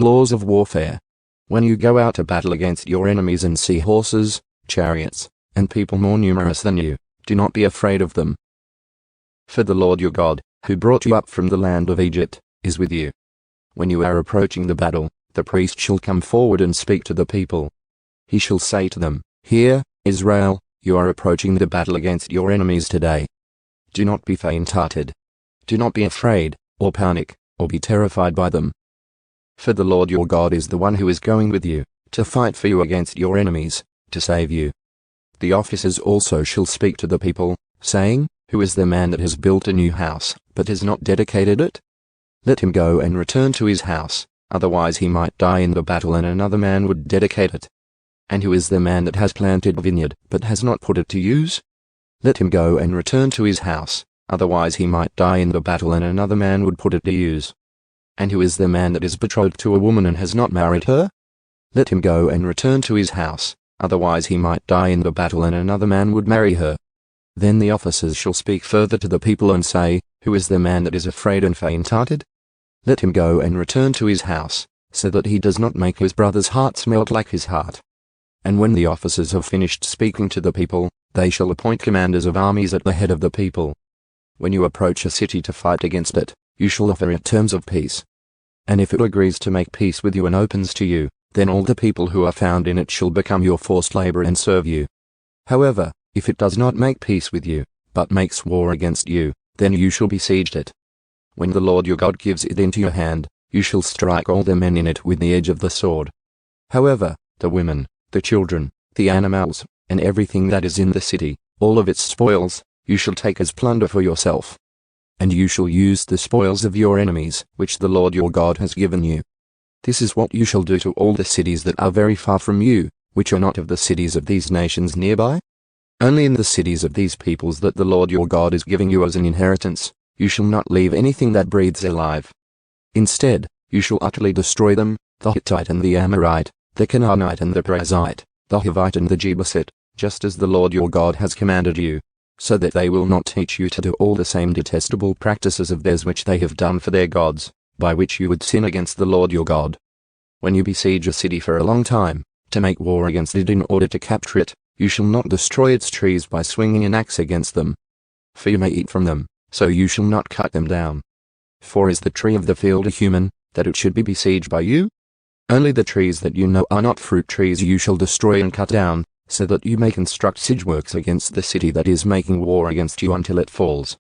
Laws of warfare. When you go out to battle against your enemies and see horses, chariots, and people more numerous than you, do not be afraid of them. For the Lord your God, who brought you up from the land of Egypt, is with you. When you are approaching the battle, the priest shall come forward and speak to the people. He shall say to them, "Hear, Israel, you are approaching the battle against your enemies today. Do not be faint-hearted. Do not be afraid, or panic, or be terrified by them. For the Lord your God is the one who is going with you, to fight for you against your enemies, to save you." The officers also shall speak to the people, saying, "Who is the man that has built a new house, but has not dedicated it? Let him go and return to his house, otherwise he might die in the battle and another man would dedicate it. And who is the man that has planted a vineyard, but has not put it to use? Let him go and return to his house, otherwise he might die in the battle and another man would put it to use. And who is the man that is betrothed to a woman and has not married her? Let him go and return to his house, otherwise he might die in the battle and another man would marry her." Then the officers shall speak further to the people and say, "Who is the man that is afraid and faint-hearted? Let him go and return to his house, so that he does not make his brother's hearts melt like his heart." And when the officers have finished speaking to the people, they shall appoint commanders of armies at the head of the people. When you approach a city to fight against it, you shall offer it terms of peace. And if it agrees to make peace with you and opens to you, then all the people who are found in it shall become your forced labor and serve you. However, if it does not make peace with you, but makes war against you, then you shall besiege it. When the Lord your God gives it into your hand, you shall strike all the men in it with the edge of the sword. However, the women, the children, the animals, and everything that is in the city, all of its spoils, you shall take as plunder for yourself. And you shall use the spoils of your enemies, which the Lord your God has given you. This is what you shall do to all the cities that are very far from you, which are not of the cities of these nations nearby. Only in the cities of these peoples that the Lord your God is giving you as an inheritance, you shall not leave anything that breathes alive. Instead, you shall utterly destroy them, the Hittite and the Amorite, the Canaanite and the Perizzite, the Hivite and the Jebusite, just as the Lord your God has commanded you, so that they will not teach you to do all the same detestable practices of theirs which they have done for their gods, by which you would sin against the Lord your God. When you besiege a city for a long time, to make war against it in order to capture it, you shall not destroy its trees by swinging an axe against them. For you may eat from them, so you shall not cut them down. For is the tree of the field a human, that it should be besieged by you? Only the trees that you know are not fruit trees you shall destroy and cut down, so that you may construct siege works against the city that is making war against you until it falls.